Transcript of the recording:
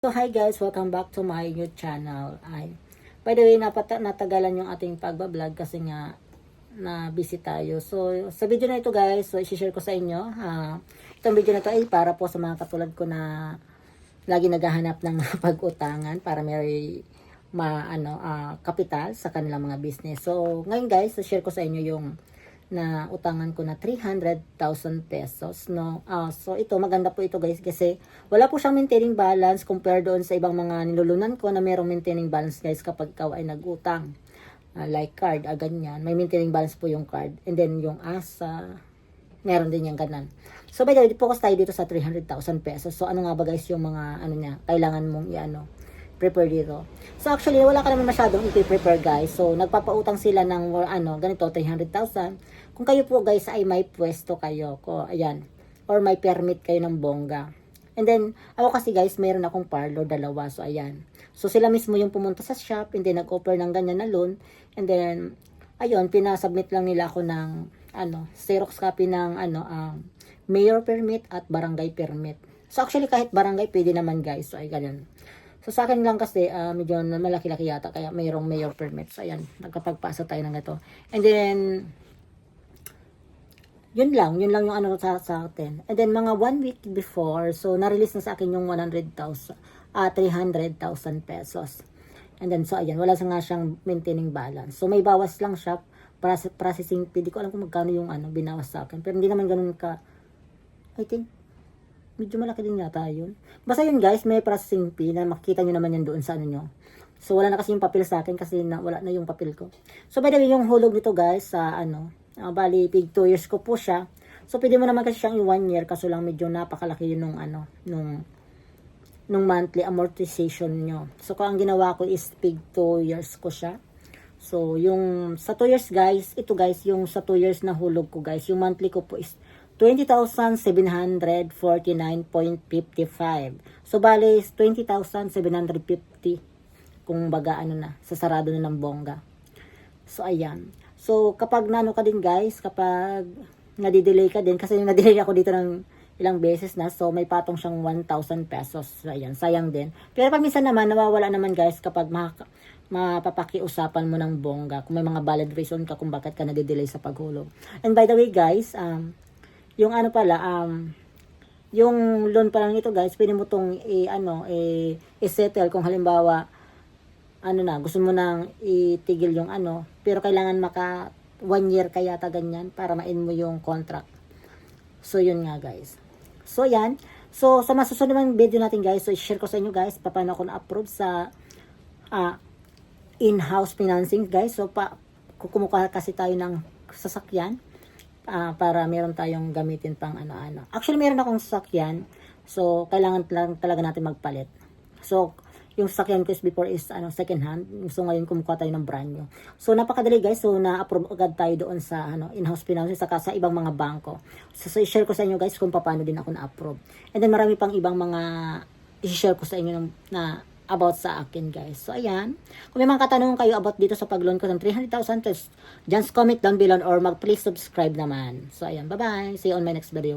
So hi guys, welcome back to my YouTube channel. By the way, natagalan yung ating pagbablog kasi nga na busy tayo. So sa video na ito guys, so i-share ko sa inyo. Itong video na ito ay para po sa mga katulad ko na lagi naghahanap ng pag-utangan para may kapital sa kanilang mga business. So ngayon guys, share ko sa inyo yung na utangan ko na 300,000 pesos, no? So ito, maganda po ito guys kasi wala po siyang maintaining balance compare doon sa ibang mga nilulunan ko na merong maintaining balance guys kapag ikaw ay nag-utang. Like card, ganyan. May maintaining balance po yung card. And then yung ASA, meron din yung ganan. So by the way, focus tayo dito sa 300,000 pesos. So ano nga ba guys yung mga kailangan mong prepare dito. So actually, wala ka naman masyadong i-prepare guys. So nagpapautang sila ng ganito 300,000. Kung kayo po guys ay may pwesto kayo, ayan, or may permit kayo ng bongga. And then ako kasi guys, mayroon akong parlor dalawa. So ayan. So sila mismo yung pumunta sa shop and then nag-offer ng ganyan na loan. And then ayun, pinasubmit lang nila ako ng Xerox copy ng mayor permit at barangay permit. So actually kahit barangay pwede naman guys. So ay ganyan. So sa akin lang kasi medyo malaki-laki yata kaya mayroong mayor permit. So ayan, nagkapagpasa tayo ng ito. And then yun lang yung sa atin. And then mga 1 week before, so na-release na sa akin yung 300,000 pesos. And then so ayan, wala nga siyang maintaining balance. So may bawas lang siya processing fee. Di ko alam kung magkano yung binawas sa akin. Pero hindi naman ganoon ka, I think medyo malaki din yata yun. Basta yun guys, may processing fee na makikita nyo naman yan doon sa nyo. So wala na kasi yung papel sa akin kasi wala na yung papel ko. So by the way, yung hulog nito guys sa bali pig 2 years ko po siya. So pwede mo naman kasi siyang i 1 year kaso lang medyo napakalaki yun nung monthly amortization nyo. So kung ang ginawa ko is pig 2 years ko siya. So yung sa 2 years guys, ito guys yung sa 2 years na hulog ko guys, yung monthly ko po is 20,749.55. So, bali, 20,750 kung baga sa sarado na ng bongga. So, ayan. So, kapag ka din guys, kapag nadidelay ka din, kasi nadelay ako dito ng ilang beses na, so may patong siyang 1,000 pesos. So, ayan, sayang din. Pero pag minsan naman, nawawala naman guys kapag mapapakiusapan mo ng bongga, kung may mga valid reason ka kung bakit ka nadidelay sa paghulog. And by the way guys, yung yung loan pa lang ito guys, pwede mo tong i-settle kung halimbawa gusto mo nang itigil yung pero kailangan maka 1 year kaya ganyan para ma-end mo yung contract. So yun nga guys. So yan. So sa masusunod ng video natin guys, so i-share ko sa inyo guys paano ako na-approve sa in-house financing guys. So kumukuha kasi tayo ng sasakyan. Para meron tayong gamitin pang Actually, meron akong sasakyan. So, kailangan lang talaga natin magpalit. So, yung sasakyan ko before is second hand. So, ngayon kumukuha tayo ng brand new. So, napakadali guys. So, na-approve agad tayo doon sa in-house financing saka sa ibang mga bangko. So, i-share ko sa inyo guys kung paano din ako na-approve. And then, marami pang ibang mga i-share ko sa inyo na about sa akin guys. So ayan, kung may mga katanungan kayo about dito sa pag-loan ko ng 300,000 just comment down below or please subscribe naman. So ayan, bye bye, see you on my next video.